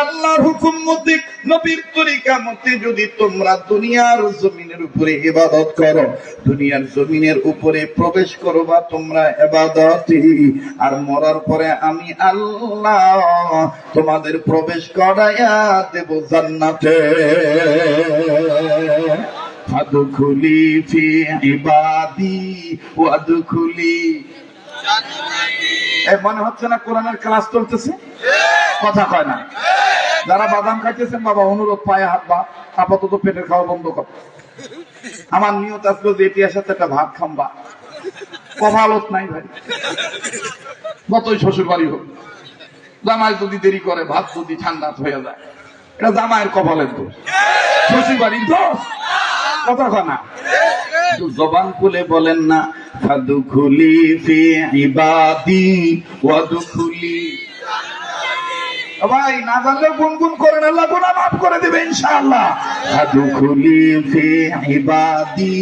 আল্লাহর হুকুম মতে নবীর তরিকা মতে যদি তোমরা দুনিয়ার জমিনের উপরে ইবাদত করো, দুনিয়ার জমিনের উপরে প্রবেশ করবা তোমরা ইবাদতে, আর মরার পরে আমি আল্লাহ তোমাদের প্রবেশ করাইয়া দেব জান্নাতে। ফাদখুলি ফি ইবাদি ওয়াদখুলি জান্নাতি। মনে হচ্ছে না কোরআনের ক্লাস চলতেছে? কথা কয় না। যারা বাদাম খাইতেছেন বাবা অনুরোধ পায়ে হাত বা আপাতত পেটের খাওয়া বন্ধ কর। আমার নিয়ত আসলো যে এটির সাথে একটা ভাত খাম্বা, কপালত নাই ভাই। যতই শ্বশুর বাড়ি হোক, জামাই যদি দেরি করে ভাত যদি ঠান্ডা হয়ে যায়, এটা জামাইয়ের কপালের দোষ, শ্বশুর বাড়ির দোষ। কথা কয় না। জবান খুলে বলেন না ফাদখুলি ফি ইবাদি ওয়াদখুলি। ভাই না জানলে গুনগুন করেন, আল্লাহ গুনাহ মাফ করে দেবে ইনশাআল্লাহ। ফাদখুলি ফি ইবাদি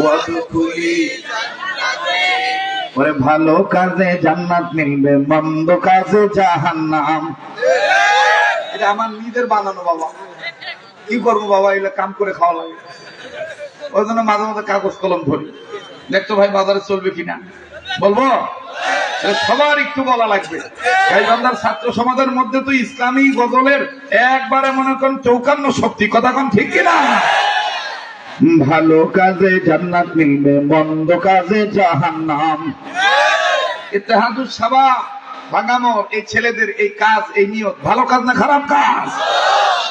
ওয়াদখুলি জান্নাতি। ওরে ভালো কাজে জান্নাত মিলবে, মন্দ কাজে জাহান্নাম। এটা আমার নিজের বানানো বাবা, কি করবো বাবা, এগুলো কাম করে খাওয়া লাগে। ওই জন্য মাঝে মাঝে কাগজ কলম ধরি, দেখতো ভাই বাজারে চলবে কিনা, বলবো সবার একটু বলা লাগবে। গাইবান্ধার ছাত্র সমাজের মধ্যে তো ইসলামী গজলের একবারে মনে করেন 54 শক্তি। কথা কোন ঠিক কিনা? ভালো কাজে জান্নাত মিলবে, মন্দ কাজে জাহান্নাম। ইত্তেহাদুস শাবাব ভাঙানো এই ছেলেদের এই কাজ, এই নিয়ত ভালো কাজ না খারাপ কাজ?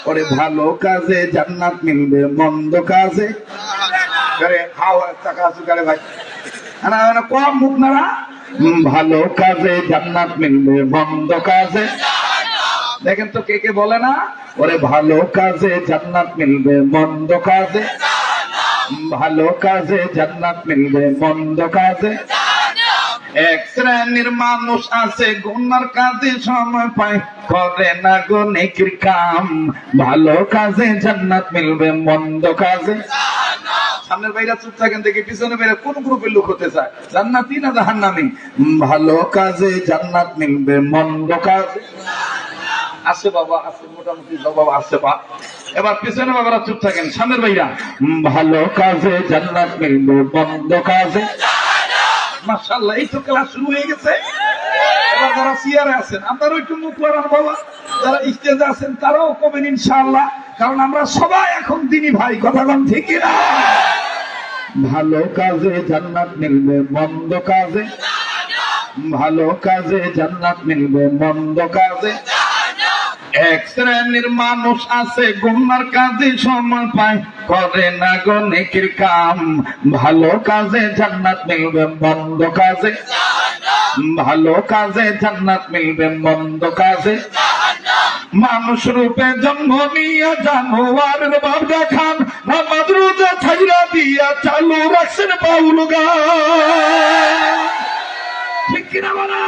ওরে ভালো কাজে জান্নাত মিলবে, মন্দ কাজে ভাই কম মুখ নাড়া। ভালো কাজে জান্নাত মিলবে, মন্দ কাজে। দেখেন তো কে কে বলে না, ওরে ভালো কাজে জান্নাত মিলবে, মন্দ কাজে। ভালো কাজে জান্নাত মিলবে, মন্দ কাজে। এক শ্রেণীর মানুষ আছে গুনার কাজে সময় পায়, করে না গো নেকির কাম। ভালো কাজে জান্নাত মিলবে, মন্দ কাজে। সামনের বাইরা চুপ থাকেন, দেখি পিছনে বাইরে কোন গ্রুপের লোক হতে চায়, জান্নাতি না জাহান্নামী? ভালো কাজে জান্নাত মিলবে, মন্দ কাজে আছে বাবা, আছে মোটামুটি জবাব আছে বা। এবার পিছনে বাবারা চুপ থাকেন, সামনের বাইরা ভালো কাজে জান্নাত মিলবে, মন্দ কাজে। মাশাআল্লাহ, এই তো ক্লাস শুরু হয়ে গেছে। এবার যারা চেয়ারে আছেন আপনারা একটু মুখ লড়ান বাবা, যারা স্টেজে আছেন তারাও কবেন ইনশাআল্লাহ, কারণ আমরা সবাই এখন দিনী ভাই। কথা কোন ঠিক কিনা? ভালো কাজে জান্নাত মিলবে, মন্দ কাজে। ভালো কাজে জান্নাত মিলবে, মন্দ কাজে। এক শ্রেণীর মানুষ আছে গুনার কাজে সময় পায়, করে না গো নেকির কাম। ভালো কাজে জান্নাত মিলবে, মন্দ কাজে। ভালো কাজে জান্নাত মিলবে, মন্দ কাজে। মানুষ রূপে জন্ম নিয়ে জানোয়ারের বাপ দেখান, নামাজ রোজা ছাইরা দিয়া চালু রাখছেন বাউল গান। ঠিক কিনা বলে?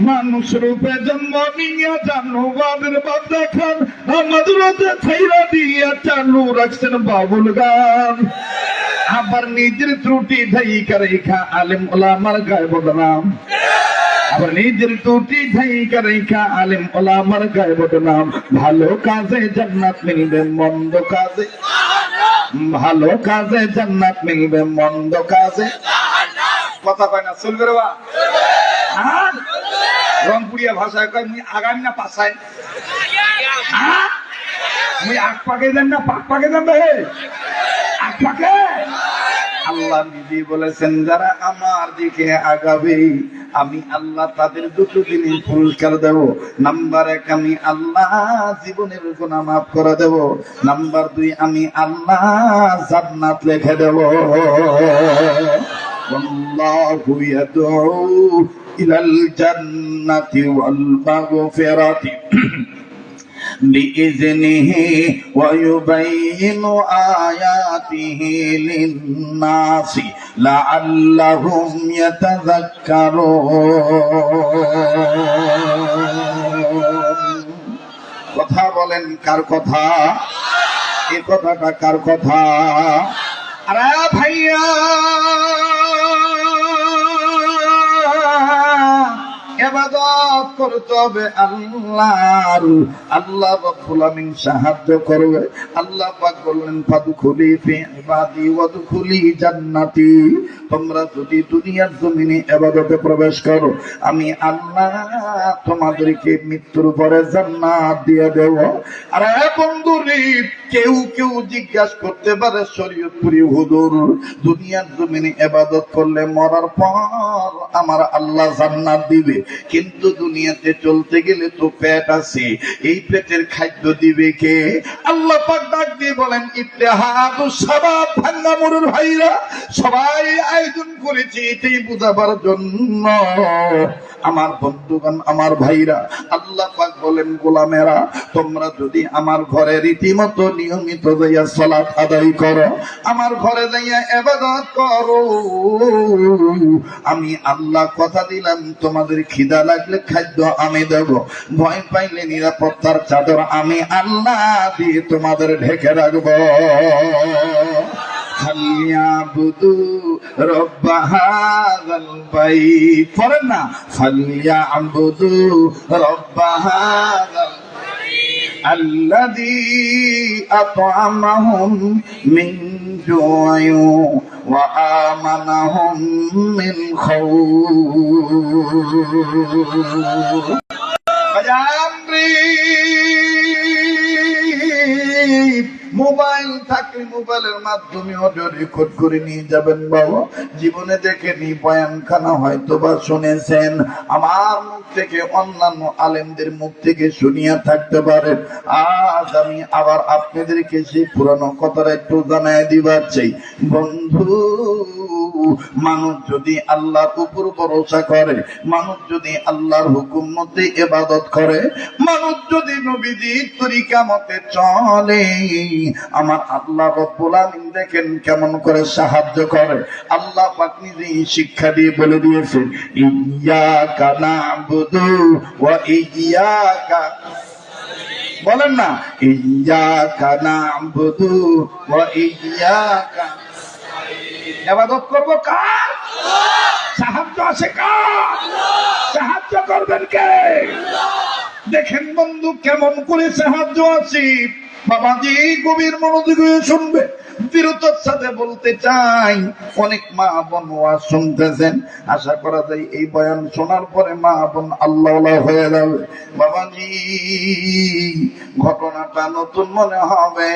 মানুষ রূপে জন্ম নিয়ে জানোয়ারের বাপ দেখান, নামাজ রোজা ছাইরা দিয়া চালু রাখছেন বাউল গান। আবার নিজের ত্রুটি ঢাইকা রেখা আলেম ওলামার গায়ে বদনাম। আবার নিজের ত্রুটি ঢাইকা রেখা আলেম ওলামার গায়ে বদনাম। ভালো কাজে জান্নাত মিলবে, মন্দ কাজে। ভালো কাজে জান্নাত মিলবে, মন্দ কাজে। কথা কয় না, চলবে রে বা? হ্যাঁ, রংপুরিয়া ভাষায় কয় মুই আগাম না পাছাই। হ্যাঁ, মুই আগ পাকে যান না পাক পাকে যান রে, আগ পাকে। আল্লাহ নিজে বলেছেন যারা আমার দিকে আগাবে আমি আল্লাহ তাদের দুটো দিনই পুরস্কার দেব। নাম্বার 1 আমি আল্লাহ জীবনের গুনাহ মাফ করে দেব। নাম্বার 2 আমি আল্লাহ জান্নাত লিখে দেব। আল্লাহু ইয়াদউ ইলাল জান্নাতি ওয়াল মাগফিরাতি بإذنه ويبين آياته للناس لعلهم يتذكرون। কথা বলেন কার কথা? এই কথাটা কার কথা? আরে ভাইয়া ইবাদত করতে হবে আল্লাহর। আল্লাহ রাব্বুল আমিন সাহায্য করবে। আল্লাহ পাক বললেন ফাদখুলি ফি ইবাদি ওয়াদখুলি জান্নাতি, তোমরা যদি দুনিয়ার জমিনে ইবাদতে প্রবেশ করো আমি আল্লাহ তোমাদেরকে মৃত্যুর পরে জান্নাত দিয়ে দেব। আর বন্ধুরে কেউ কেউ জিজ্ঞাসা করতে পারে শরীয়তপুরি হুজুর, দুনিয়ার জমিনে ইবাদত করলে মরার পর আমার আল্লাহ জান্নাত দিবে, কিন্তু দুনিয়াতে চলতে গেলে তো পেট আছে, এই পেটের খাদ্য দিবে কে? আল্লাহ পাক ডাক দিয়ে বলেন ইত্তেহাদুস শাবাব, ভাঙ্গামুরের ভাইরা সবাই আয়োজন করেছে এটাই বুঝাবার জন্য। আমার বন্ধুগণ, আমার ভাইরা, আল্লাহ পাক বলেন গোলামেরা তোমরা যদি আমার ঘরে রীতিমতো নিয়মিত যাইয়া সালাত আদায় করো, আমার ঘরে যাইয়া ইবাদত করো, আমি আল্লাহ কথা দিলাম তোমাদের খিদা লাগলে খাদ্য আমি দেব, ভয় পাইলে নিরাপত্তার চাদর আমি আল্লাহ দিয়ে তোমাদের ঢেকে রাখবো। ফালিয়াবুদু রব্ব হাযাল বাইত, পড়েন না ফালিয়াবুদু রব্ব হাযাল আল্লাযী আত'আমাহুম মিন জু'ইন ওয়া আমানাহুম মিন খাউফ। মোবাইল থাকলে মোবাইলের মাধ্যমে অডিও রেকর্ড করে নিয়ে যাবেন বাবা। জীবনে দেখেনি বয়ানখানা হয়তো বা শুনেছেন, আমার মুখ থেকে অন্যান্য আলেমদের মুখ থেকে শুনিয়া থাকতে পারেন। আজ আমি আবার আপনাদেরকে সেই পুরানো কথাটা একটু জানাই দিবার চাই। বন্ধু, মানুষ যদি আল্লাহর উপর ভরসা করে, মানুষ যদি আল্লাহর হুকুম মতে ইবাদত করে, মানুষ যদি নবীজির তরিকা মতে চলে, আমার আল্লাহ রাব্বুল আমিন দেখেন কেমন করে সাহায্য করে। আল্লাহ পাক নিজেই শিক্ষা দিয়ে বলে দিয়েছেন ইয়্যাকা না'বুদু ওয়া ইয়্যাকা, বলেন না ইয়্যাকা না'বুদু ওয়া ইয়্যাকা, ইবাদত করব কার? সাহায্য আছে কার? সাহায্য করবেন কে? দেখেন বন্ধু কেমন করে সাহায্য আছে। বাবাজি গভীর মনোযোগ দিয়ে শুনবে, দৃঢ়তার সাথে বলতে চাই। অনেক মা বোন ওয়াজ শুনতেছেন, আশা করা যায় এই বয়ান শোনার পরে মা বোন আল্লাহওয়ালা হয়ে যাবে। বাবাজি ঘটনাটা নতুন মনে হবে,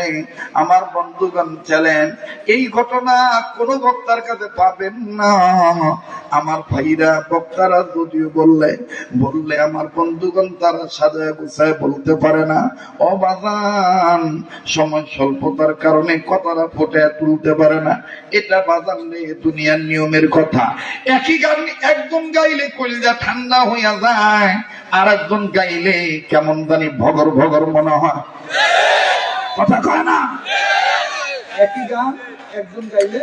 আমার বন্ধুগণ চ্যালেন এই ঘটনা কোন বক্তার কাছে পাবেন না। আমার ভাইরা বক্তারা যদিও বললে আমার বন্ধুগণ তারা সাজায় গুছায় বলতে পারে না। ও বাজান, সময় স্বল্পতার কারণে কথাটা ফুটে তুলতে পারে না। এটা বাজান নেই, দুনিয়ার নিয়মের কথা। একই গান একজন গাইলে কলিজা ঠান্ডা হইয়া যায়, আর একজন গাইলে কেমন জানি ভগর ভগর মনে হয়। কথা কয় না? একই গান একজন গাইলে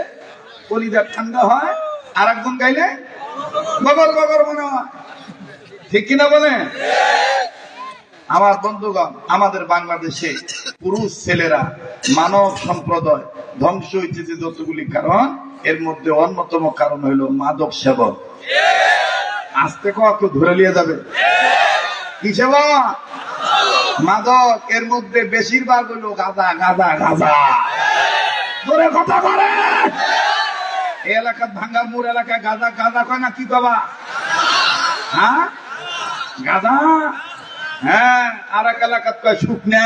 কলিজা ঠান্ডা হয়, আর একজন গাইলে ভগর ভগর মনে হয়। ঠিক কিনা বলেন? আমার বন্ধুগণ, আমাদের বাংলাদেশে পুরুষ ছেলেরা মানব সম্প্রদায় ধ্বংস হয়েছে যে যতগুলি কারণ, এর মধ্যে অন্যতম কারণ হইল মাদক সেবন। আস্তে কেউ ধরে নিয়ে যাবে কি সেবন? মাদক। এর মধ্যে বেশিরভাগ হইল গাঁজা গাঁজা গাঁজা। ধরে কথা করে এই এলাকার ভাঙ্গামুর এলাকায় গাঁজা গাঁজা কয় না কি বাবা? হ্যাঁ গাঁজা। হ্যাঁ, আর এক এলাকাত কয় শুকনা,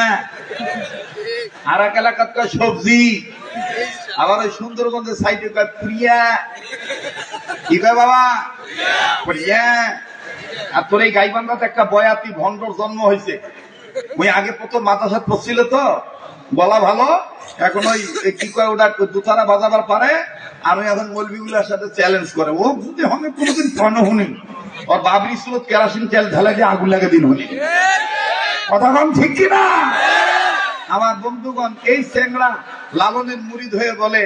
আর এক এলাকাত কয় সবজি, আবার ওই সুন্দরগঞ্জের সাইডে কয় প্রিয়া। কি কয় বাবা? প্রিয়া। আর তোর এই গাইবান্ধাতে একটা বয়াতি ভণ্ডর জন্ম হয়েছে। ওই আগে প্রথম মাদ্রাসাত পড়ছিল তো, বলা ভালো, এখন ওই কি কয় ওটা দুতারা বাজাবার পারে। আর ওই এখন মৌলভিগুলার সাথে চ্যালেঞ্জ করে, ও যদি আমি কোনোদিন পণ্য শুনি ওর বাবরি স্রোত কেরাসিন তেল ঢালা দিয়ে আগুন লাগে দিন হলি। কথা কম ঠিক কিনা? আমার বন্ধুগণ, এই চেংড়া লালনের মুরিদ হয়ে বলে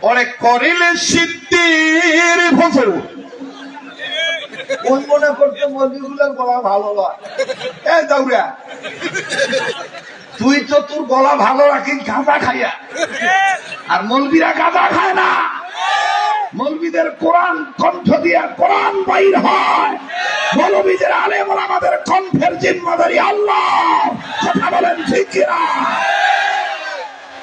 ওরে করিলে সিদ্ধির ফসল। কোন মনে করতে মৌলভিগুলার গলা ভালো নয়? এ দাউরা, তুই তো তোর গলা ভালো রাখিস গাঁজা খাইয়া, আর মৌলভিরা গাঁজা খায় না। মৌলবীদের কোরআন কণ্ঠ দিয়া কোরআন বাইর হয়, মৌলবীদের আলেম ওলামাদের কণ্ঠের জিম্মাদারি আল্লাহ। কথা বলেন ঠিক কিনা?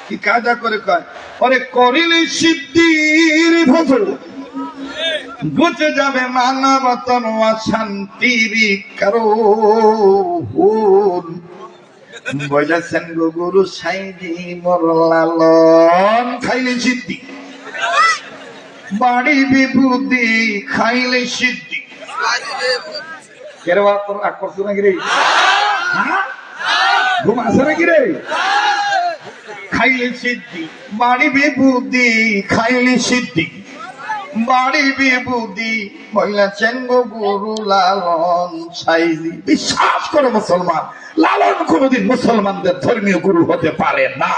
কি কাজা করে কয়, ওরে করিলে সিদ্ধির ভজল বুঝে যাবে মানবতন শান্তির কারণ। বলেছেন গো গুরু সাইদি মোর লালন, খাইলে সিদ্ধি বাড়ি বিভূতি খাইলে সিদ্ধি। কেরে তোর রাগ করছো নাকি রে? ঘুম আছে নাকি রে? খাইলে সিদ্ধি বাড়ি বিভূতি খাইলে সিদ্ধি বাড়ি বিভূতি বলেছেন গো গুরু লালন সাইদি। বিশ্বাস করে মুসলমান, লালন কোনদিন মুসলমানদের ধর্মীয় গুরু হতে পারে না।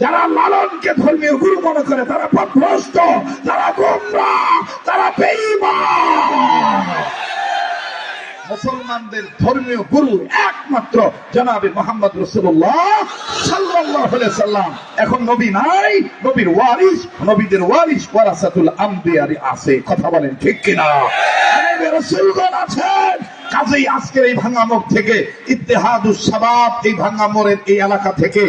যারা লালনকে ধর্মীয় গুরু মনে করে তারা পথভ্রষ্ট, তারা গোমরাহ, তারা বেঈমান। মুসলমানদের ধর্মীয় গুরু একমাত্র জনাবে মুহাম্মদ রাসূলুল্লাহ সাল্লাল্লাহু আলাইহি সাল্লাম। এখন নবী নাই, নবীর ওয়ারিস, নবীদের ওয়ারিস ওয়ারাসাতুল আম্বিয়ার আছে। কথা বলেন ঠিক কিনা? রাসূলগণ আছেন। কাজেই আজকের এই ভাঙ্গামোড় থেকে, ইত্তেহাদুস শাবাব এই ভাঙ্গামোড়ের এই এলাকা থেকে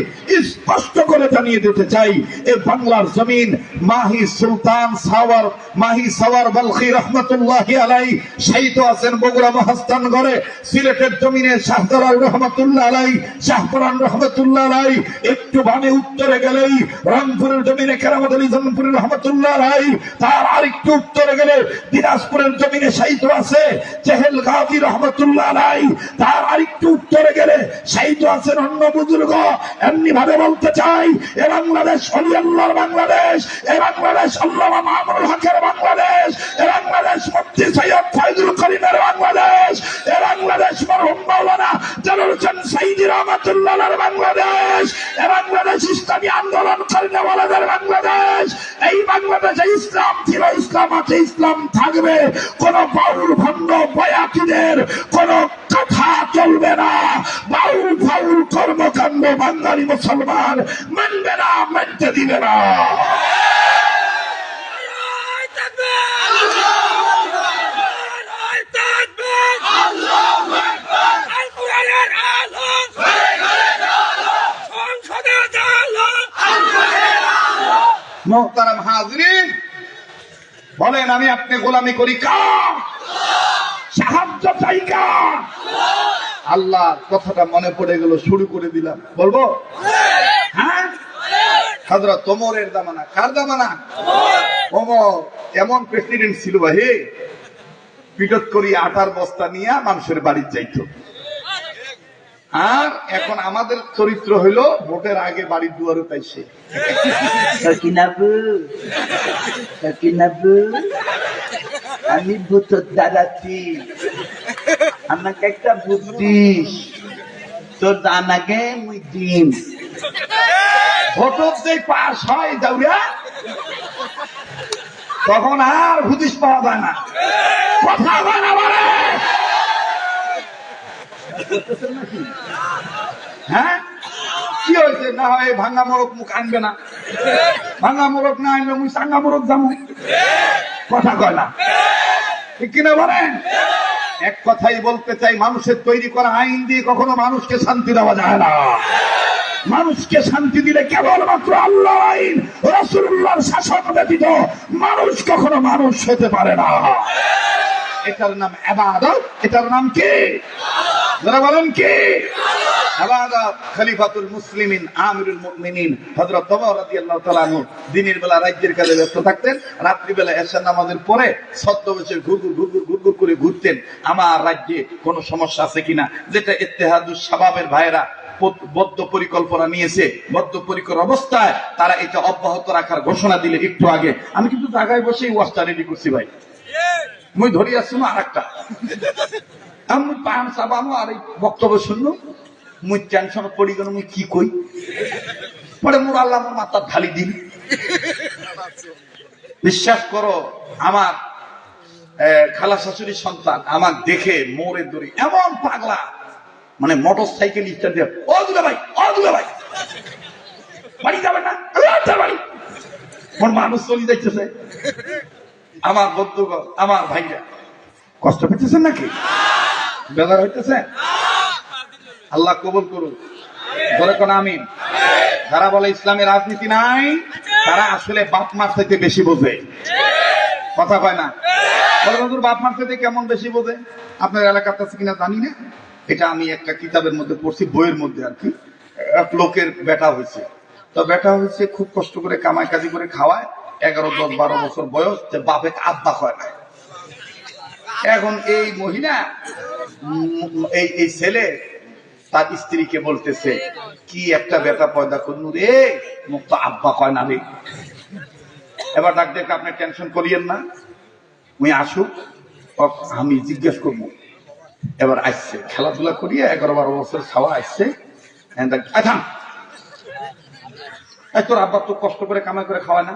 স্পষ্ট করে জানিয়ে দিতে চাই, এই বাংলার জমিন মাহি সুলতান সাওয়ার, মাহি সাওয়ার বলখি রহমতুল্লাহি আলাইহি শহীদ আছেন বগুড়া মহাস্থানগড়ে। সিলেটের জমিনে শাহজালাল রহমতুল্লাহ আলাইহি, শাহপরান রহমতুল্লাহ আলাইহি। একটু বামে উত্তরে গেলেই রংপুরের জমিনে কেরামত আলী জনপুরি রহমতুল্লাহ আলাইহি। তার আরেকটু উত্তরে গেলে দিনাজপুরের জমিনে শহীদ আছে চেহেল গাজী রহমতুল্লাহ আলাইহি। তার আরেকটু উত্তরে গেলে শহীদ আছেন অন্য বুজুর্গ। এমনি ভাবে বলতে চাই, এ বাংলাদেশ ওলি আল্লাহর বাংলাদেশ, এ বাংলাদেশ আল্লামা মামুনুল হকের বাংলাদেশ, এ বাংলাদেশ মুফতি সৈয়দ ফয়জুল করিমের বাংলাদেশ, এ বাংলাদেশ মরহুম মাওলানা জালাল হোসেন সাইদি রহমাতুল্লাহ আলাইহির বাংলাদেশ, এ বাংলাদেশ ইসলামী আন্দোলন কর্মীদের বাংলাদেশ। এই বাংলাদেশে ইসলাম ছিল, ইসলাম আছে, ইসলাম থাকবে। কোন বাউল ভণ্ড বয়াতিদের কোন কথা চলবে না। বাউল ফাউল কর্মকাণ্ড বাঙালি মুসলমান মানবে না, মানতে দিবে না। মোহতারাম হাজরিন, বলেন আমি আপনি গোলামি করি কার? সাহায্য চাই কার? আল্লাহ। কথাটা মনে পড়ে গেল, শুরু করে দিলাম, বলবো? হ্যাঁ, হযরত ওমরের জামানা। কার জামানা? ওমর এমন প্রেসিডেন্ট ছিল ভাই, পিটত করি আটার বস্তা নিয়ে মানুষের বাড়ি যাইতো। আর এখন আমাদের চরিত্র হইলো ভোটের আগে বাড়ির দুয়ারে পাইছে। আমি ভূত দাঁড়াচ্ছি, আমাকে একটা ভূত দিস, তোর আমাকে মুই দিম। ভোট যে পাস হয় দাউরা, তখন আর হুদিস পাওয়া যায় না। কথা হয় না বলে? হ্যাঁ, কি হয়েছে? না হয় ভাঙ্গা মোড়ক মুখ আনবে না, ভাঙ্গা মোড়ক না আনবে মুই সাঙ্গা মোড়ক যাবো। কথা কয় না, ঠিক কিনা বলেন? এক কথাই বলতে চাই, মানুষের তৈরি করা আইন দিয়ে কখনো মানুষকে শান্তি দেওয়া যায় না। মানুষকে শান্তি দিলে কেবলমাত্র আল্লাহ আইন, রাসূলুল্লাহর শাসন ব্যতীত মানুষ কখনো মানুষ হতে পারে না। এটার নাম ইবাদত। এটার নাম কি? যারা বলেন কি? ইবাদত। খলিফাতুল মুসলিমিন আমিরুল মুমিনিন হযরত ওমর রাদিয়াল্লাহু তাআলা আনহু দিনের বেলা রাজ্যের কাজে ব্যস্ত থাকতেন, রাত্রি বেলা এশার নামাজের পরে ছদ্মবেশে ঘুরঘুর করে ঘুরতেন, আমার রাজ্যে কোনো সমস্যা আছে কিনা। যেটা ইত্তেহাদুস শাবাবের ভাইরা বদ্ধ পরিকল্পনা নিয়েছে, বদ্ধ পরিকর অবস্থায় তারা এটা অব্যাহত রাখার ঘোষণা দিলে একটু আগে, আমি কিন্তু জায়গায় বসেই ওয়াজটা রেডি করছি ভাই। মুই ধরি আসছি না আরেকটা, আমি পান চাবানো আর এই বক্তব্য শুনলো, মুই টেনশন পড়ি গেল, মুই কি কই। পরে মোর আল্লাহ আমার মাথা ঢালি দিন। বিশ্বাস করো, আমার খালা শাশুড়ির সন্তান আমার দেখে মোরে দড়ি এমন পাগলা, মানে মোটর সাইকেল স্টার্ট দিয়ে, ও দুলা ভাই, ও দুলা ভাই, বাড়ি যাবেন না? বাড়ি ওর মানুষ চলে যাইতেছে। আমার বন্ধুগণ, আমার ভাইরা, কষ্ট পেতেছেন নাকি? বেজার হইতেছে? আল্লাহ কবুল করুন, বলে কোন আমিন। যারা বলে ইসলামে রাজনীতি নাই, তারা আসলে বাপ মার থেকে বেশি বোঝে। কথা কয় না? বলে বন্ধুর বাপ মার থেকে কেমন বেশি বোঝে? আপনার এলাকার কাছে কিনা জানি না, এটা আমি একটা কিতাবের মধ্যে পড়ছি, বইয়ের মধ্যে আর কি। এক লোকের বেটা হয়েছে, তো বেটা হয়েছে খুব কষ্ট করে কামাই কাজি করে খাওয়ায়, 11, 10, 12 বছর বয়স, যে বাপে আব্বা হয় না। এখন এই মহিলা এই ছেলে তার স্ত্রীকে বলতেছে, কি একটা বেটা পয়দা করনু রে, মুখ তো আব্বা কয় না রে। এবার ডাক দেখে আপনি টেনশন করিয়েন না, উনি আসুক, আমি জিজ্ঞেস করবো। এবার আসছে, খেলাধুলা করিয়ে 11, 12 বছর খাওয়া আসছে। তোর আব্বা তো কষ্ট করে কামাই করে খাওয়ায় না?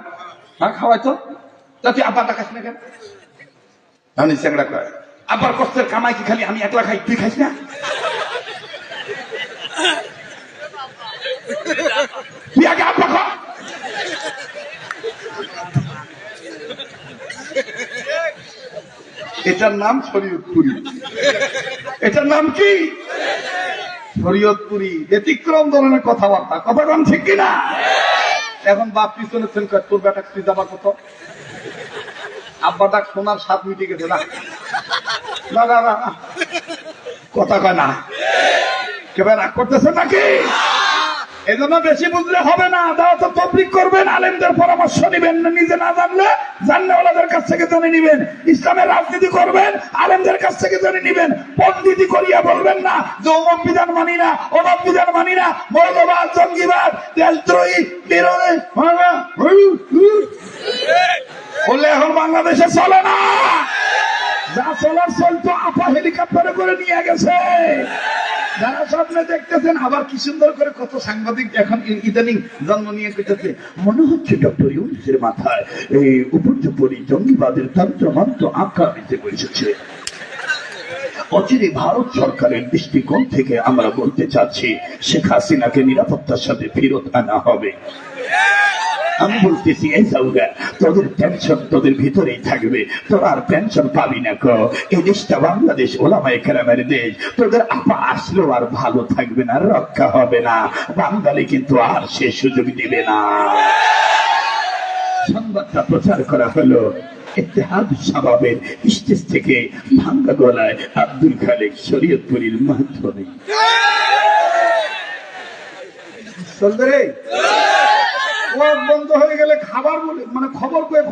হ্যাঁ খাওয়াই তো, তুই আব্বা ডাকাস না কেন? আমি চেংড়া কয়, আব্বার কষ্টের কামাই কি খালি আমি একলা খাই, তুই খাইস না? তুই আগে আব্বা খা। এটার নাম শরীয়তপুরি। এটার নাম কি? শরীয়তপুরি। ব্যতিক্রম ধরনের কথাবার্তা, কথা কম ঠিক কিনা? এখন বাপ পিছনে তোর বেটা তুই যাবা কত? আব্বা ডাক শোনার স্বাদ মিটে গেছে না? কথা কয় না, কেবে রাগ করতেছে নাকি? এই জন্য বেশি বুঝলে হবে না, দাওয়াত তাবলীগ করবেন, আলেমদের পরামর্শ নিবেন, নিজে না জানলে জাননেওয়ালাদের কাছ থেকে জেনে নিবেন। ইসলামের রাজনীতি করবেন, আলেমদের কাছ থেকে জেনে নিবেন। পণ্ডিতি করিয়া বলবেন না যে অমুক বিধান মানি না, অমুক বিধান মানি না, মৌলবাদ, জঙ্গিবাদ, দেশদ্রোহী, বিরোধী বললে এখন বাংলাদেশে চলে না। যা চলার চলতো আপা হেলিকপ্টারে করে নিয়ে গেছে। যারা স্বপ্নে দেখতেছেন, আবার কি সুন্দর করে কত সাংবাদিক এখন ইদানিং জন্ম নিয়ে করতেছে, মনে হচ্ছে ডক্টর ইউনূসের মাথায় এই উপর্যুপরি জঙ্গিবাদের তন্ত্র মন্ত্র আঁকা দিতে বসেছে। অচিরে ভারত সরকারের দৃষ্টিকোণ থেকে আমরা বলতে চাচ্ছি, শেখ হাসিনাকে নিরাপত্তার সাথে ফেরত আনা হবে। আমি বলতেছি, এই সাউদা, তোদের টেনশন তোদের ভিতরেই থাকবে, তোরা আর পেনশন পাবি না। এই দেশটা বাংলাদেশ ওলামায়ে কেরামের দেশ, তোদের আপা আসলেও আর ভালো থাকবে না, রক্ষা হবে না। বাঙালি কিন্তু আর সে সুযোগ দিবে না। সংবাদটা প্রচার করা হলো ইত্তেহাদ শাবাবের স্টেজ থেকে ভাঙ্গা গলায় আব্দুল খালেক শরীয়তপুরীর মাধ্যমে। বন্ধ হয়ে গেলে খাবার বলে মানে খবর পেয়ে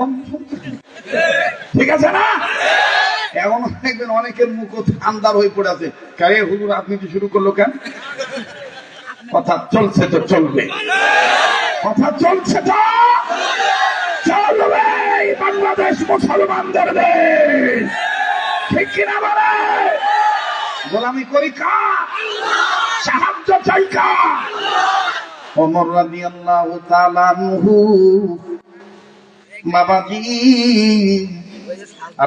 ঠিক আছে না? এখন দেখবেন অনেকের মুখ আন্দার হয়ে পড়ে আছে, কারে হুজুর রাজনীতি শুরু করলো কেন? কথা চলছে তো চলবে, কথা চলছে তো চলবে। বাংলাদেশ মুসলমানদের দেশ, ঠিক কিনা বলে? গোলামি করি কা, সাহায্য চাই কা। ওমর রাদিয়াল্লাহু তাআলা আনহু বাবাজি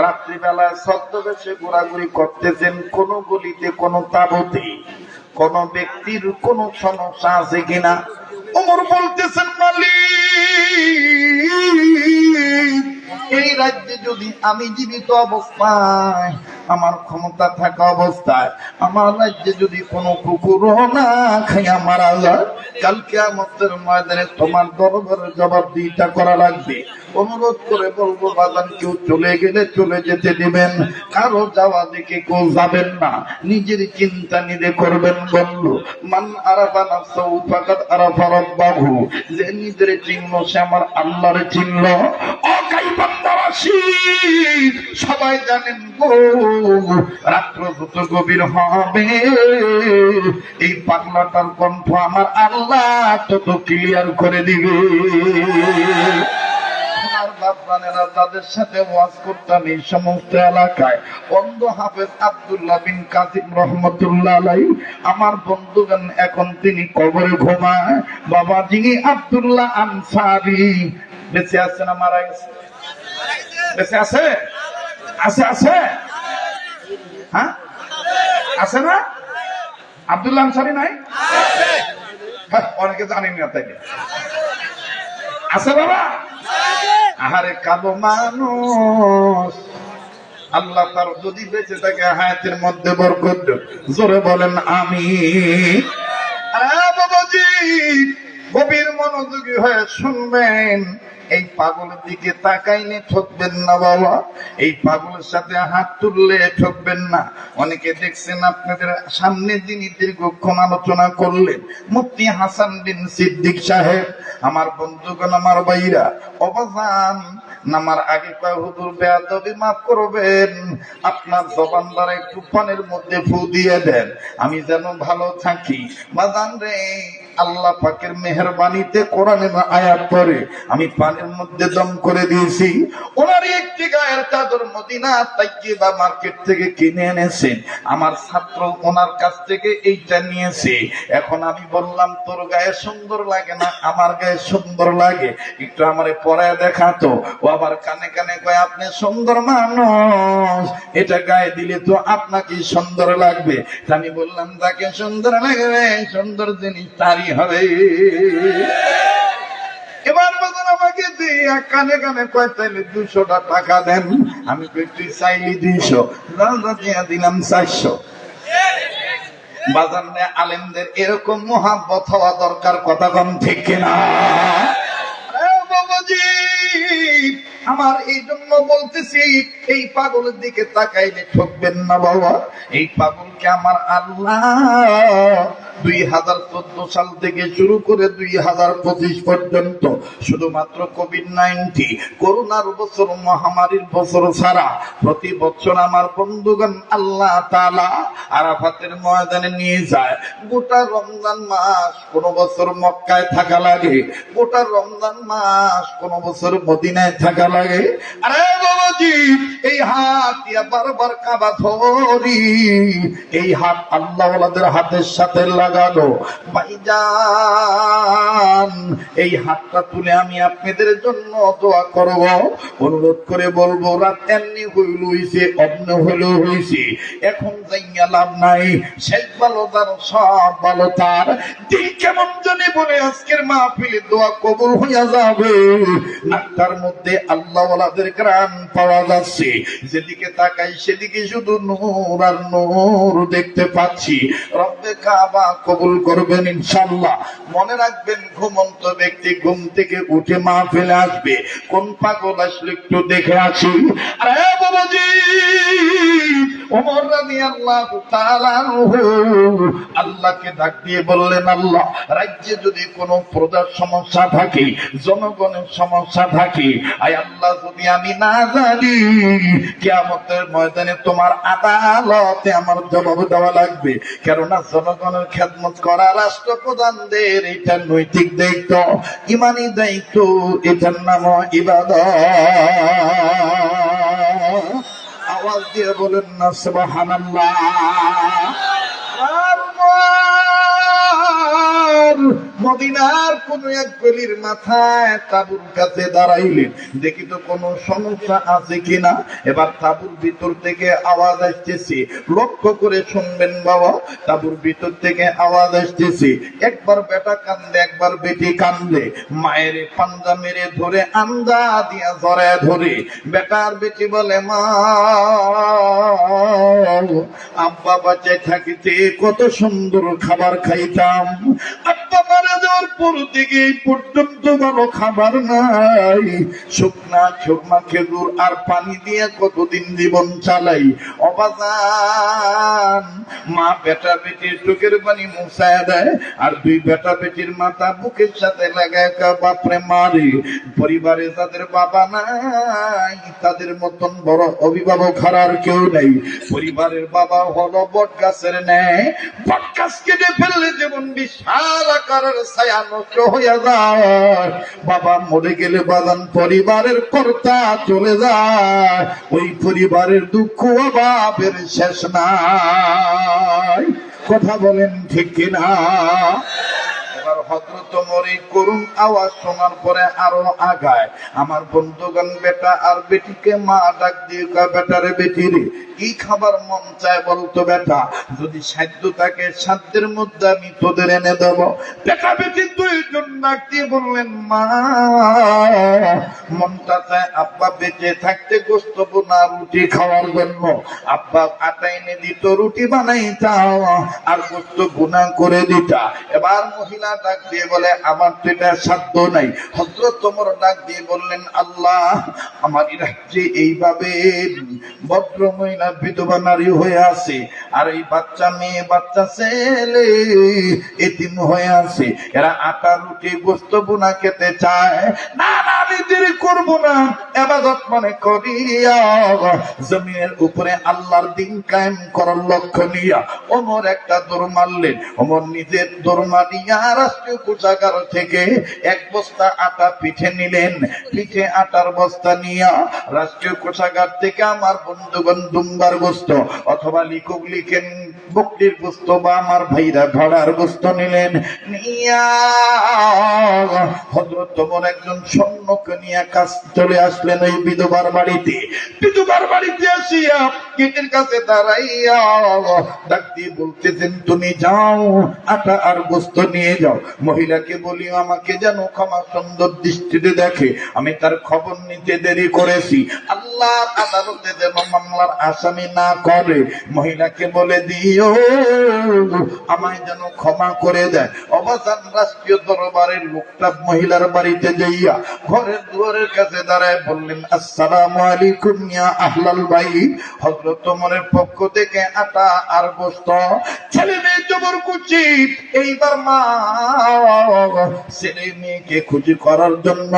রাত্রিবেলা ছদ্মবেশে ঘোরাঘুরি করতেছেন, কোন গলিতে, কোন তাঁবুতে, কোন ব্যক্তির কোন সমস্যা আছে কিনা। ওমর বলতেছেন, মালিক, এই রাজ্যে যদি আমি জীবিত অবস্থায়, আমার ক্ষমতা থাকা অবস্থায়, আমার রাজ্যে যদি কোনো কুকুর না খাইয়া মারা যায়, কালকে কিয়ামতের ময়দানে তোমার দরবারে জবাবদিহিতা করা লাগবে। অনুরোধ করে বলবো, বাজান, কেউ চলে গেলে চলে যেতে দিবেন, কারো যাওয়া দেখে কেউ যাবেন না, নিজের চিন্তা নিজে করবেন। বললো, মান আরাফা নাফসাহু ফাকাদ আরাফা রাব্বাহু, যে নিজের চিহ্ন সে আমার আল্লাহর চিহ্ন। অকাই বান্দাবাসী সবাই জানেন গো, রাত্র যত গভীর হবে, এই পাগলাটার কণ্ঠ আমার আল্লাহ তত ক্লিয়ার করে দিবে। যাদের সাথে ওয়াজ করতাম এই সমস্ত এলাকায়, অন্ধ হাফেজ আব্দুল্লাহ বিন কাসিম রহমতুল্লাহ আলাইহি, আমার বন্ধুগণ, এখন তিনি কবরে ঘুমায়। বাবাজি আব্দুল্লাহ আনসারী বেঁচে আছে না মারা গেছে? বেঁচে আছে, আছে, আছে, হ্যাঁ আছে না? আব্দুল্লাহ আনসারী নাই? অনেকে জানেন না, তাই আছে বাবা। আহারে কালো মানুষ, আল্লাহ তার যদি বেঁচে থাকে হায়াতের মধ্যে বরকত দেন। জোরে বলেন আমিন। আরে বাবাজি, গভীর মনোযোগী হয়ে শুনবেন। এই পাগলের দিকে তাকাইলে ঠকবেন না বাবা, এই পাগলের সাথে হাত তুললে ঠকবেন না। অনেকে দেখছেন আপনাদের সামনে যিনি দীর্ঘক্ষণ আলোচনা করলেন, মুফতি হাসান বিন সিদ্দিক সাহেব। আমার বন্ধুগণ, আমার ভাইরা, অবজান নামার আগে কয় হুজুর বেয়াদবি মাফ করবেন, আপনার জবান দ্বারা একটু পানের মধ্যে ফু দিয়ে দেন, আমি যেন ভালো থাকি। বাজান রে, আল্লাহ পাকের মেহেরবানিতে কোরআনের আয়াত পড়ে আমি পানির মধ্যে দম করে দিয়েছি। ওনার একটি গায়ের চাদর মদিনা তাইয়্যিবা মার্কেট থেকে কিনে এনেছেন, আমার ছাত্র ওনার কাছ থেকে এইটা নিয়েছে। এখন আমি বললাম, তোর গায়ে সুন্দর লাগে না, আমার গায়ে সুন্দর লাগে, একটু আমারে পরায় দেখাতো। ও আবার কানে কানে কয়, আপনি সুন্দর মানুষ, এটা গায়ে দিলে তো আপনাকে সুন্দর লাগবে। আমি বললাম, তাকে সুন্দর লাগবে, সুন্দর জিনিস তারই হবে। এবার বাজার আমাকে দিয়ে কানে কানে কয়, তাইলে 200 টাকা দেন। আমি তুই চাইলি 200, দিয়ে দিলাম 400। বাজার নিয়ে আলেমদের এরকম মোহাব্বত হওয়া দরকার, কথা কম ঠিক কিনা? বাবাজি, আমার এই জন্য বলতেছি, এই পাগলের দিকে তাকাইলে ঠকবেন না বাবা। এই পাগলকে আমার আল্লাহ 2014 সাল থেকে শুরু করে 2025 পর্যন্ত শুধুমাত্র কোভিড-19 করোনার বছর, মহামারীর বছর ছাড়া প্রতি বছর আমার বন্ধুগণ আল্লাহ তাআলা আরাফাতের ময়দানে নিয়ে যায়। গোটা রমজান মাস কোন বছর মক্কায় থাকা লাগে, গোটা রমজান মাস কোন বছর মদিনায় থাকা লাগে। আরে বাবাজি, এই হাত দিয়া বারবার কাবা ধরি, এই হাত আল্লাহ ওয়ালাদের হাতের সাথে লাগানো। ভাইজান, এই হাতটা তুলে আমি আপনাদের জন্য দোয়া করব, অনুরোধ করে বলবো, রাত এমনি হইল হইছে, অন্য হইল হইছে, এখন যাইয়া লাভ নাই। শেষ ভালো তার, সব ভালো তার। দিল কেমন জানি বলে আজকের মাহফিলে দোয়া কবুল হইয়া যাবে। নাকটার মধ্যে আল্লাহ ওয়ালাদের গ্রান পাওয়া যাচ্ছে, যেদিকে তাকাই সেদিকে শুধু নূর আর নূর দেখতে পাচ্ছি। রব্বে কাবা কবুল করবেন ইনশাআল্লাহ। মনে রাখবেন, ঘুমন্ত ব্যক্তি ঘুম থেকে উঠে মাহফিলে আসবে। কোন পাগল আসলে একটু দেখে আসি। আরে বাবাজি, ওমর রাদিয়াল্লাহু তাআলা আল্লাহকে ডাক দিয়ে বললেন, আল্লাহ, রাজ্যে যদি কোনো প্রজার সমস্যা থাকে, জনগণের সমস্যা থাকে, আয় আল্লাহ, যদি আমি না জানি, কিয়ামতের ময়দানে তোমার আদালতে আমার জবাব দেওয়া লাগবে। কেননা জনগণের খেদমত করা রাষ্ট্রপ্রধানদের এটা নৈতিক দায়িত্ব, ইমানি দায়িত্ব, এটার নাম ইবাদত। আওয়াজ দিয়ে বলেন না সুবহানাল্লাহ। মদিনার কোন এক গলির মাথায় তাবুর কাছে দাঁড়াইলেন, দেখি তো কোনো সমস্যা আছে কিনা। এবার তাবুর ভিতর থেকে আওয়াজ আসতেছে, লক্ষ্য করে শুনবেন বাবা। তাবুর ভিতর থেকে আওয়াজ আসতেছে, একবার বেটা কান্দে, একবার বেটি কান্দে। মায়ের পাঞ্জা মেরে ধরে, আন্দা দিয়া জড়ায় ধরে। বেটার বেটি বলে, মা, আব্বা বাঁচায় থাকিতে কত সুন্দর খাবার খাইতাম, আব্বা মারা যাওয়ার পর থেকে এই পর্যন্ত ভালো খাবার নাই, শুকনা শুকনা খেজুর আর পানি দিয়ে কতদিন জীবন চালাই। অবাজান, মা বেটা বেটির চোখের পানি মুছায় দেয়, আর দুই বেটা বেটির মাথা বুকের সাথে লাগায় বাপরে মারে। পরিবারে যাদের বাবা নাই, তাদের মতন বড় অভিভাবক হারার কেউ নেই। পরিবারের বাবা হলো বট গাছের ন্যায়, বট গাছ কেটে ফেললে যেমন বিশাল আকারের ছায়া নষ্ট হইয়া যায়, বাবা মরে গেলে বাগান পরিবারের কর্তা চলে যায়, ওই পরিবারের দুঃখ অভাবের শেষ নাই। কথা বলেন ঠিক কিনা? এবার হযরত ওমর এই করুণ আওয়াজ শোনার পরে আরো আগায়। আমার বন্ধুগণ, বেটা আর বেটিকে মা ডাক দিয়ে কয়, বেটারে বেটি রে, কি খাবার মন চায় বলতো বেটা, যদি সাধ্য থাকে সাধ্যের মধ্যে আমি তোদের এনে দেব। বেটা বেটি দুইজন ডাক দিয়ে বললেন, মা মনটা চায় আব্বা বেঁচে থাকতে গোস্ত বোনা রুটি খাওয়ার জন্য। আব্বা আটা এনে দিত, রুটি বানাইতাম আর গোস্ত বোনা করে দিতা। এবার মহিলা ডাক দিয়ে বলে, আমার তো এটা সাধ্য নাই। হযরত ওমর ডাক দিয়ে বললেন, আল্লাহ, আমার রাজ্যে এইভাবে ভদ্র মহিলা বিধবা নারী হয়ে আছে, আর এই বাচ্চা মেয়ে বাচ্চা ছেলে এতিম হয়ে আছে, এরা আটা রুটি গোস্ত বোনা খেতে চায়। না না, আমি দেরি করবো না, ইবাদত মনে করিয়া জমিনের উপরে আল্লাহর দিন কায়েম করার লক্ষ্য নিয়া ওমর একটা দৌড় মারলেন। ওমর নিজের দৌড় মারিয়া রাষ্ট্রীয় কোষাগার থেকে এক বস্তা আটা পিঠে নিলেন। পিঠে আটার বস্তা নিয়া রাষ্ট্রীয় কোষাগার থেকে আমার বন্ধুগণ দুম্বার গোস্ত অথবা লিখুক লিখেন বকরির গোস্ত বা আমার ভাইরা ভেড়ার গোস্ত নিলেন। নিয়া হযরত ওমর একজন সৈন্যকে নিয়ে কাজ চলে আসলেন ওই বিধবার বাড়িতে। বিধবার বাড়িতে আসিয়া গেটের কাছে দাঁড়াইয়া ডাক দিয়ে বলতেছেন, তুমি যাও আটা আর গোস্ত নিয়ে যাও। মহিলাকে বলি, আমাকে যেন ক্ষমা সুন্দর দৃষ্টিতে দেখে, আমি তার খবর নিতে দেরি করেছি, আল্লাহর আদালতে যেন মামলার আসামি না করে। মহিলাকে বলে দিও আমায় যেন ক্ষমা করে দেয়। অবসান রাষ্ট্রীয় দরবারের লোকটা মহিলার বাড়িতে যাইয়া ঘরের দুয়ারের কাছে দাঁড়ায় বললেন, আসসালামু আলাইকুম ইয়া আহলাল বাইত। হযরত ওমরের পক্ষ থেকে আটা আর গোস্ত। ছেলে মেয়ে জবর কুচি। এইবার মা ছেলে মেয়েকে খুশি করার জন্য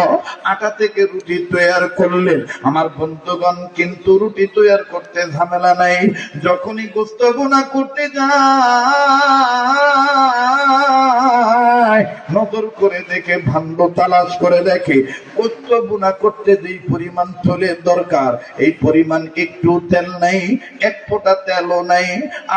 আটা থেকে রুটি তৈরি করলেন। আমার বন্ধুগণ, কিন্তু রুটি তৈরি করতে ঝামেলা নাই। যখনই গোস্ত বোনা করতে যায় নজর করে দেখে, ভাণ্ড তালাশ করে দেখে, গোস্ত বোনা করতে যেই পরিমাণ তেলের দরকার এই পরিমাণ একটু তেল নেই, এক ফোঁটা তেলও নেই।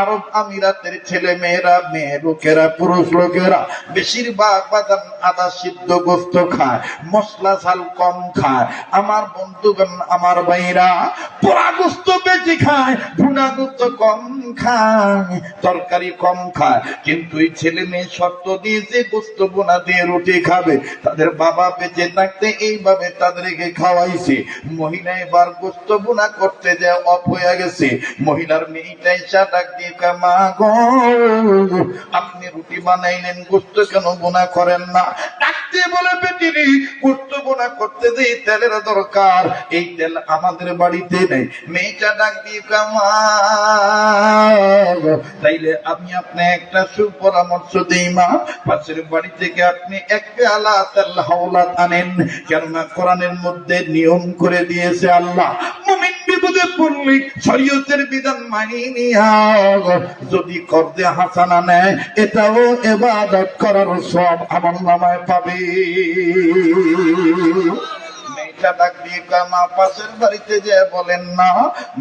আরব আমিরাতের ছেলে মেয়েরা, মেয়ে লোকেরা, পুরুষ লোকেরা বেশিরভাগ বাদাম আদা সিদ্ধ গোস্ত খায়, মশলা ঝাল কম খায়। আমার বন্ধুগণ, আমার ভাইরা পোড়া গোস্ত বেশি খায়, ভুনা গোস্ত কম খায়, তরকারি কম খায়। কিন্তু এই ছেলে মেয়ে শর্ত দিয়েছে গোস্ত বোনা দিয়ে রুটি খাবে। তাদের বাবা বেঁচে থাকতে এইভাবে তাদেরকে খাওয়াইছে। মহিলা এবার গোস্ত বোনা করতে যে অফ হয়ে গেছে। মহিলার মেয়েটাই ডাক দিয়ে, মা গো, আপনি রুটি বানাইলেন, গোস্ত কেন বোনা করেন না? ডাকতে বলে, বেটিরি, গোস্ত বোনা করতে যে তেলের দরকার এই তেল আমাদের বাড়িতে নেই। মেয়েটা ডাক দিয়ে, মা তাইলে আমি আপনি একটা সুপরামর্শ দিই মা, পাশের বাড়ি থেকে আপনি এক পেয়ালা তেল হাওলাত আনেন। কেননা কোরআনের মধ্যে নিয়ম করে দিয়েছে আল্লাহ, মুমিন বিপদে পড়লে শরীয়তের বিধান মানি নিয়া যদি কর্দে হাসানা নেয়, এটাও ইবাদত করার সব আমলনামায় পাবে। ডাক দিয়ে মা পাশের বাড়িতে যে বলেন না,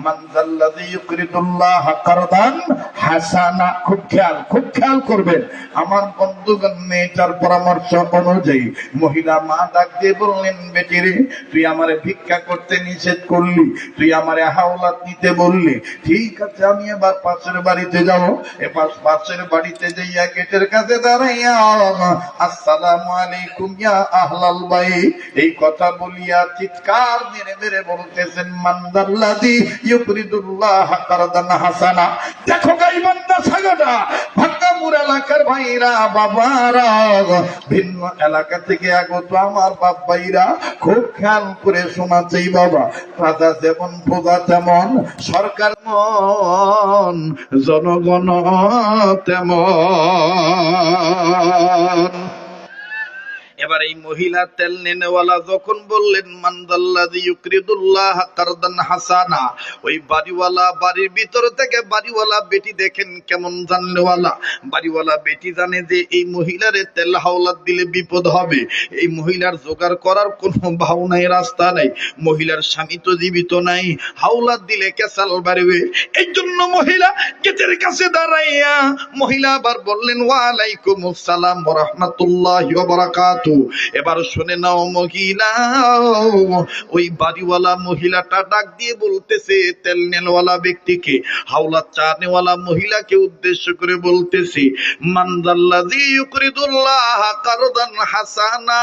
মানজাল্লাযী ইউকরিদুল্লাহ কারদান হাসানা। খুব খেয়াল করবেন আমার বন্ধুগণ। মেয়েটার পরামর্শ অনুযায়ী মহিলা মা ডাক দিয়ে বললেন, বেটিরে, তুই আমারে ভিক্ষা করতে নিষেধ করলি, তুই আমারে হাওলাত নিতে বললি, ঠিক আছে, আমি এবার পাশের বাড়িতে যাব। এবার পাশের বাড়িতে যাইয়া গেটের কাছে দাঁড়াইয়া, আসসালামু আলাইকুম ইয়া আহলাল বাইত, এই কথা বলিয়া চিৎকার মেরে মেরে বলতেছেন, মানদাল্লাযী ইউকরিদুল্লাহ কারদান হাসানা। দেখো গাইবান্ধা ছাগটা ভাঙ্গাপুর এলাকার ভাইরা, বাবারা, ভিন্ন এলাকা থেকে আগত আমার বাপ ভাইরা, খুব খেয়াল করে শোনাচ্ছি বাবা। রাজা যেমন প্রজা তেমন, সরকার মন, জনগণ তেমন। এবার এই মহিলা তেল নেনেওয়ালা যখন বললেন মান যাল্লাযী ইউকরিদুল্লাহ কারদান হাসানা, ওই বাড়িওয়ালা বাড়ির ভিতর থেকে বাড়িওয়ালা বেটি দেখেন কেমন জানলেওয়ালা, বাড়িওয়ালা বেটি জানে যে এই মহিলারে তেল হাওলাত দিলে বিপদ হবে, এই মহিলার জোগাড় করার কোনো ভাও নাই, রাস্তা নাই, মহিলার স্বামী তো জীবিত নাই, হাওলাত দিলে কেসাল বাড়বে। এই জন্য মহিলা গেটের কাছে দাঁড়াইয়া মহিলা আবার বললেন ওয়া আলাইকুমুস সালাম ওয়া রাহমাতুল্লাহি ওয়া বারাকাতু। এবার শুনে নাও, মহিলা ওই বাড়িওয়ালা মহিলাটা ডাক দিয়ে বলতেছে তেল নেওয়ালা ব্যক্তিকে, হাওলাত চা নেওয়ালা মহিলাকে উদ্দেশ্য করে বলতেছে মান যাল্লাযী ইউকরিদুল্লাহ কারদান হাসানা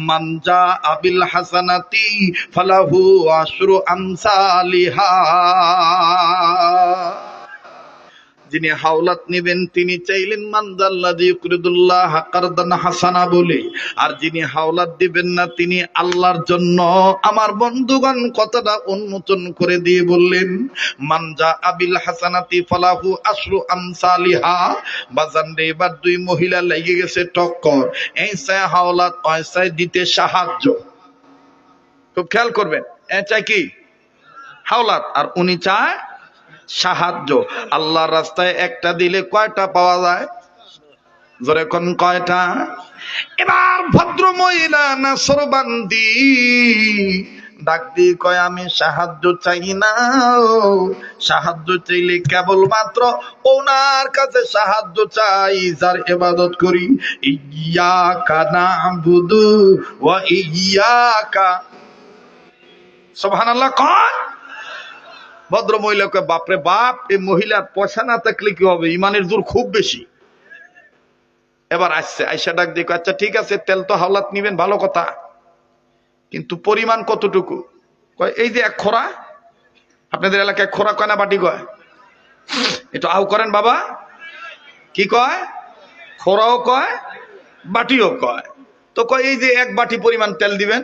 মান জাআ বিল হাসানাতি ফালাহু আশরু আমসালিহা। যিনি হাওলাত নেবেন তিনি চাইলেন মান যাল্লাযী ইউকরিদুল্লাহ কারদান হাসানা বলে, আর যিনি হাওলাত দিবেন না তিনি আল্লাহর জন্য। আমার বন্ধুগণ কথাটা উন্মোচন করে দিয়ে বললেন মান জাআ বিল হাসানাতি ফালাহু আশরু আমসালিহা। বাজান রে, এবার দুই মহিলা লেগে গেছে টক্কর, এই চায় হাওলাত, ওই চায় দিতে সাহায্য। খুব খেয়াল করবেন, এ চায় কি হাওলাত আর উনি চায় সাহায্য। আল্লাহর রাস্তায় একটা দিলে কয়টা পাওয়া যায়? জোরে কোন কয়টা? এবার ভদ্র মহিলা নাসরবান্দি ডাক দিয়ে কয় আমি সাহায্য চাই না, সাহায্য চাইলে কেবলমাত্র ওনার কাছে সাহায্য চাই যার ইবাদত করি। ইয়াকা নাবুদু ওয়া ইয়াকা, সুবহানাল্লাহ। কয় ভদ্র মহিলাকে বাপরে বাপ, এই মহিলার পয়সা না থাকলে কি হবে, ইমানের জোর খুব বেশি। এবার আসছে, আয়সা ডাক দিয়ে আচ্ছা ঠিক আছে তেল তো হাওলাত নিবেন ভালো কথা, কিন্তু পরিমাণ কতটুকু? কয় এই যে এক খোরা। আপনাদের এলাকায় খোরা কয় না বাটি কয়? একটু আউ করেন বাবা। কি কয়? খোরাও কয় বাটিও কয়। তো কয় এই যে এক বাটি পরিমাণ তেল দিবেন।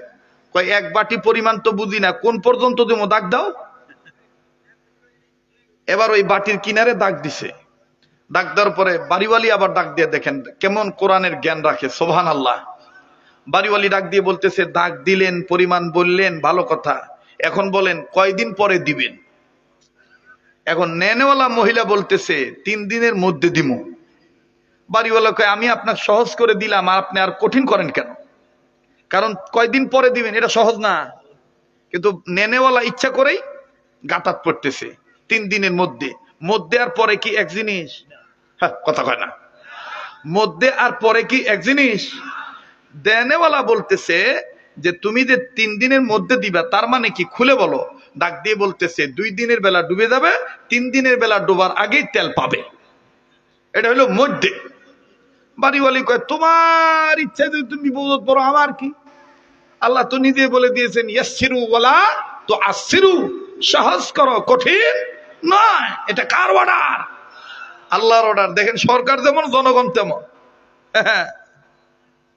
কয় এক বাটি পরিমাণ তো বুঝি না, কোন পর্যন্ত দেবো দাগ দাও। এবার ওই বাটির কিনারে দাগ দিছে, দাগ দেওয়ার পরে বাড়িওয়ালি আবার ডাক দিয়ে দেখেন কেমন কোরআনের জ্ঞান রাখে, সুবহানাল্লাহ। বাড়িওয়ালি ডাক দিয়ে বলতেছে দাগ দিলেন, পরিমাণ বললেন ভালো কথা, এখন বলেন কয়দিন পরে দিবেন? এখন নেনেওয়ালা মহিলা বলতেছে 3 দিনের মধ্যে দিমু। বাড়িওয়ালা কয় আমি আপনাকে সহজ করে দিলাম, আর আপনি আর কঠিন করেন কেন? কারণ কয়দিন পরে দিবেন এটা সহজ না, কিন্তু নেনেওয়ালা ইচ্ছা করেই গাঁটাত পড়তেছে 3 দিনের মধ্যে। মধ্যে আর পরে কি এক জিনিস? হ্যাঁ, কথা কয় না। মধ্যে আর পরে কি এক জিনিস? দেনেওয়ালা বলতেছে যে তুমি যে 3 দিনের মধ্যে দিবা তার মানে কি খুলে বলো। ডাক দিয়ে বলতেছে 2 দিনের বেলা ডুবে যাবে, 3 দিনের বেলা ডোবার আগেই তেল পাবে, এটা হলো মধ্যে। বাড়িওয়ালি কয় তোমার ইচ্ছা যদি তুমি বিপদ পড়ো, আমার কি? আল্লাহ তো নিজে বলে দিয়েছেন ইয়াসসিরু ওয়ালা তুআসসিরু, সহজ করো কঠিন নয়। এটা কার অর্ডার? আল্লাহর অর্ডার। দেখেন সরকার যেমন জনগণ তেমন।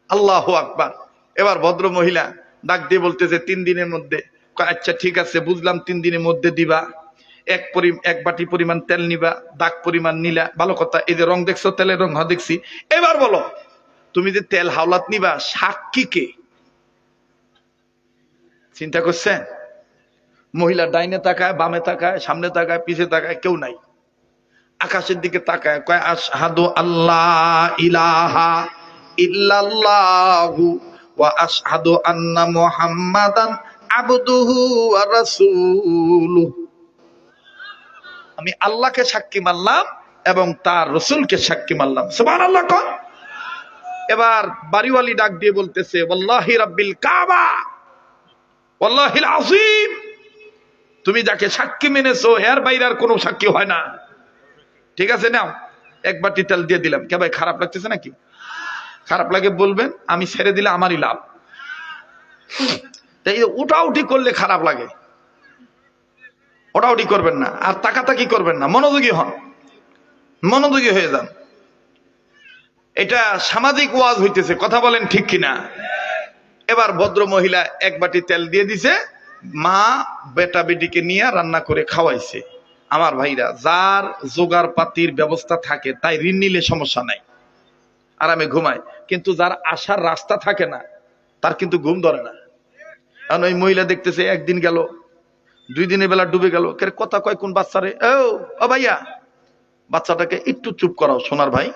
আল্লাহু আকবার। এবার ভদ্র মহিলা ডাক দিয়ে বলতেছে 3 দিনের মধ্যে। আচ্ছা ঠিক আছে বুঝলাম, 3 দিনের মধ্যে দিবা, এক বাটি পরিমাণ তেল নিবা, দাগ পরিমাণ নিলা ভালো কথা। এই যে রং দেখছো, তেলের রং দেখছি। এবার বলো তুমি যে তেল হাওলাত নিবা সাক্ষী কে? চিন্তা করছেন? মহিলা ডাইনে তাকায়, বামে তাকায়, সামনে তাকায়, পিছে তাকায়, কেউ নাই। আকাশের দিকে তাকায়, কয় আশহাদু আল্লাহ ইলাহা ইল্লাল্লাহু ওয়া আশহাদু আন্না মুহাম্মাদান আবদুহু ওয়া রাসূলুহু। আমি আল্লাহকে সাক্ষী মানলাম এবং তার রাসূলকে সাক্ষী মানলাম। সুবহানাল্লাহ। কয় এবার বাড়িওয়ালি ডাক দিয়ে বলতেছে ওয়াল্লাহি রাব্বিল কাবা ওয়াল্লাহিল আযীম, তুমি যাকে সাক্ষী মেনেছো এর বাইরে আর কোনো সাক্ষী হয় না। ঠিক আছে নাও, এক বাটি তেল দিয়ে দিলাম। কে ভাই খারাপ লাগতেছে নাকি? খারাপ লাগে বলবেন, আমি ছেড়ে দিলে আমারই লাভ। তাই উঠাউঠি করলে খারাপ লাগে, ওঠাউঠি করবেন না, আর তাকাতাকি করবেন না, মনোযোগী হন, মনোযোগী হয়ে যান। এটা সামাজিক ওয়াজ হইতেছে, কথা বলেন ঠিক কিনা? এবার ভদ্র মহিলা এক বাটি তেল দিয়ে দিছে, মা বেটা বেটিকে নিয়ে রান্না করে খাওয়াইছে। আমার ভাইরা, যার জোগাড় পাতির ব্যবস্থা থাকে তাই ঋণ নিলে সমস্যা নাই। আরামে ঘুমায়, কিন্তু যার আসার রাস্তা থাকে না তার কিন্তু ঘুম ধরে না। কারণ ওই মহিলা দেখতেছে একদিন গেল, 2 দিনের বেলা ডুবে গেল, কথা কয় কোন বাচ্চারে, ও ভাইয়া বাচ্চাটাকে একটু চুপ করাও সোনার ভাই।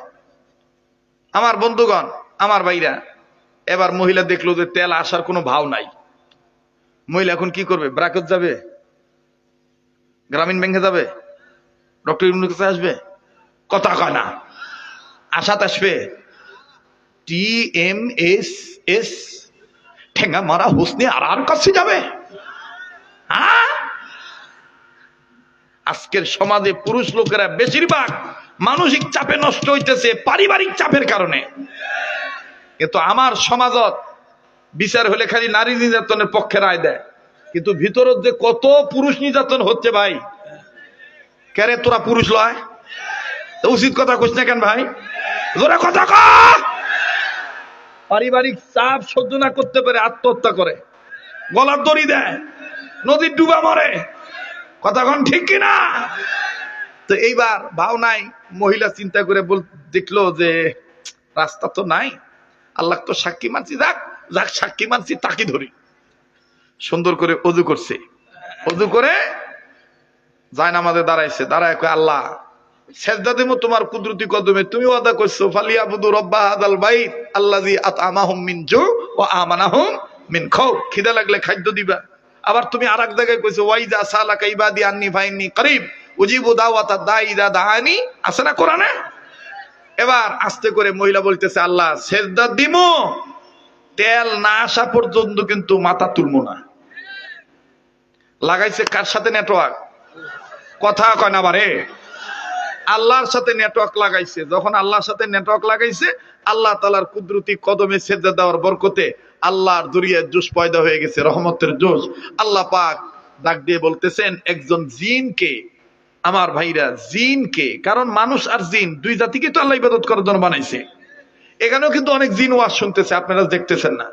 আমার বন্ধুগণ, আমার ভাইরা, এবার মহিলা দেখলো যে তেল আসার কোনো ভাও নাই। মহিলা এখন কি করবে? ব্রাকেট যাবে, গ্রামীণ ব্যাংকে যাবে, ডক্টর ইউনুসের কাছে আসবে, কথা কয় না, আশাত আসবে, TMS ঠেঙ্গা মারা হোসনে আরার কাছে যাবে। আজকের সমাজে পুরুষ লোকেরা বেশিরভাগ মানসিক চাপে নষ্ট হইতেছে পারিবারিক চাপের কারণে। কিন্তু আমার সমাজত বিচার হলে খালি নারী নির্যাতনের পক্ষে রায় দেয়, কিন্তু ভিতরত যে কত পুরুষ নির্যাতন হচ্ছে ভাই, কেরে তোরা পুরুষ লয় তো উচিত কথা কইস না কেন ভাই? জোরে কথা কয়। পারিবারিক চাপ সহ্য না করতে পারে আত্মহত্যা করে, গলার দড়ি দেয়, নদীর ডুবা মরে, কথা কোন ঠিক কিনা? তো এইবার ভাও নাই, মহিলা চিন্তা করে দেখলো যে রাস্তা তো নাই, আল্লাহ তো সাক্ষী মানছি, যাক যাক সাক্ষী মানছি, তাকে ধরি। সুন্দর করে অজু করছে, অজু করে জায়নামাজে দাঁড়াইছে, দাঁড়ায় কয় আল্লাহ সেজদা দেব তোমার কুদরতি কদমে, তুমি ওয়াদা করছো ফালিয়াবুদু রাব্বা হাযাল বাইত আল্লাযী আত'আমাহুম মিন জু ওয়া আমানাহুম মিন খাউফ, খিদা লাগলে খাদ্য দিবা। আবার তুমি আরেক জায়গায় কইছো ওয়াইজা সালাকা ইবাদি আন্নী ফাইন্নী করিব উজিবু দাওয়াতাদ দাঈ ইযা দাআনি, আছে না কোরআনে? এবার আস্তে করে মহিলা বলতেছে আল্লাহ সেজদা দিমু, তেল না আসা পর্যন্ত কিন্তু মাথা তুলবো না। লাগাইছে কার সাথে নেটওয়ার্ক? কথা কয় না বারে, আল্লাহর সাথে নেটওয়ার্ক লাগাইছে। যখন আল্লাহর সাথে নেটওয়ার্ক লাগাইছে, আল্লাহ তাআলার কুদরতি কদমে সেজদা দেওয়ার বরকতে আল্লাহর দুনিয়ায় জোশ পয়দা হয়ে গেছে, রহমতের জোশ। আল্লাহ পাক ডাক দিয়ে বলতেছেন একজন জিনকে, আমার ভাইরা জিনকে, কারণ মানুষ আর জিন দুই জাতিকে তো আল্লাহ ইবাদত করার জন্য বানাইছে। এখানেও কিন্তু অনেক জিন ওয়াজ শুনতেছে, আপনারা দেখতেছেন না?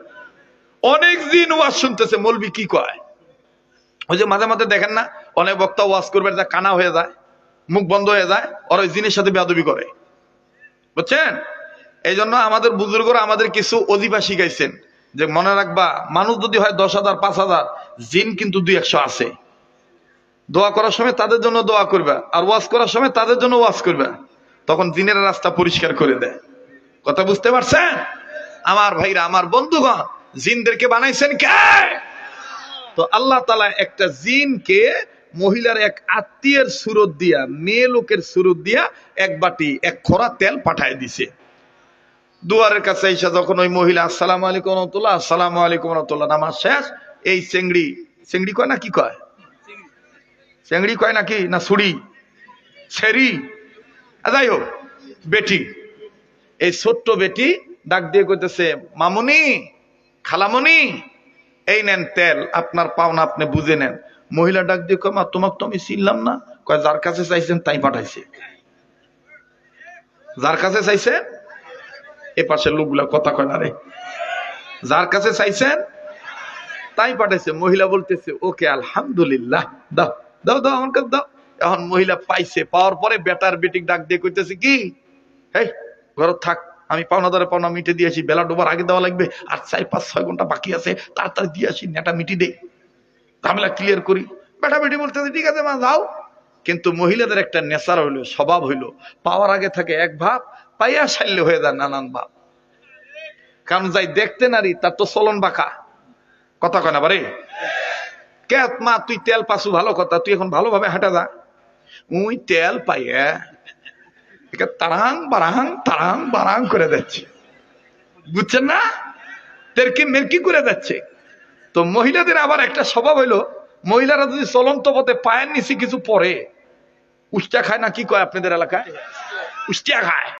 অনেক জিন ওয়াজ শুনতেছে। মৌলবি কি কয়, ওই যে মাঝে মাঝে দেখেন না অনেক বক্তা ওয়াজ করবে, যা কানা হয়ে যায়, মুখ বন্ধ হয়ে যায়, আর ওই জিনের সাথে বেয়াদবি করে, বুঝছেন? এই জন্য আমাদের বুজুর্গরা আমাদের কিছু অজিফা শিখাইছেন যে মনে রাখবা মানুষ যদি হয় 10,000 5,000, জিন কিন্তু 2-100 আছে। দোয়া করার সময় তাদের জন্য দোয়া করবা, আর ওয়াজ করার সময় তাদের জন্য ওয়াজ করবা, তখন জিনের রাস্তা পরিষ্কার করে দেয়। কথা বুঝতে পারছেন আমার ভাইরা, আমার বন্ধুগণ? জিনদেরকে বানাইছেন কে? তো আল্লাহ তাআলা একটা জিনকে মহিলার এক আত্মীয়ের সুরত দিয়া, মেয়ে লোকের সুরত দিয়া এক বাটি এক খরা তেল পাঠায় দিছে। দুয়ারের কাছে এসে যখন ওই মহিলা আসসালামু আলাইকুম ওয়া রাহমাতুল্লাহ, আসসালামু আলাইকুম ওয়া রাহমাতুল্লাহ, নামাজ শেষ, এই চেংড়ি কয় না, কি কয়, চেংড়ি কয় নাকি না ছুরি ছেড়ি, যাই হোক বেটি, এই ছোট্ট বেটি ডাক দিয়ে কইতেছে মামুনি, খালামুনি, এই নেন তেল, আপনার পাওনা আপনি বুঝে নেন। মহিলা ডাক দিয়ে কয় মা তোমাকে তো আমি চিনলাম না। কয় যার কাছে চাইছেন তাই পাঠাইছে। যার কাছে চাইছেন, এ পাশের লোকগুলা কথা কয় না রে, যার কাছে চাইছেন তাই পাঠাইছে। মহিলা বলতেছে ওকে আলহামদুলিল্লাহ, দাও দাও দাও আমার কাছে দাও। এখন মহিলা পাইছে, পাওয়ার পরে বেটার বেটিক ডাক দিয়ে কইতেছে কি, এই ঘর থাক, আমি পাওনাদারে পাওনা মিটে দিয়েছি, বেলা ডোবার আগে দেওয়া লাগবে, আর 4-5-6 ঘন্টা বাকি আছে, তাড়াতাড়ি দিয়ে আসি, নেটা মিটি দেই, ঝামেলা ক্লিয়ার করি। বেটা বেটি বলতেছে ঠিক আছে মা যাও। কিন্তু মহিলাদের একটা নেশার হইলো, স্বভাব হইলো, পাওয়ার আগে থাকে এক ভাব, পাইয়া সাইলে হয়ে যায় নানান ভাব। কারণ যাই দেখতে নারী তার তো চলন বাঁকা, কথা কয় না বারে। কে মা তুই তেল পাসু, ভালো কথা, তুই এখন ভালোভাবে হাঁটা যা। উই তেল পাইয়া তারাং বারাং করে যাচ্ছে, বুঝছেন না, তেরকি মেরকি করে যাচ্ছে। তো মহিলাদের আবার একটা স্বভাব হইলো, মহিলারা যদি চলন্ত পথে পায়ের নিচে কিছু পরে, উষ্টা খায় না, কি কয় আপনাদের এলাকায়, উষ্টিয়া খায়।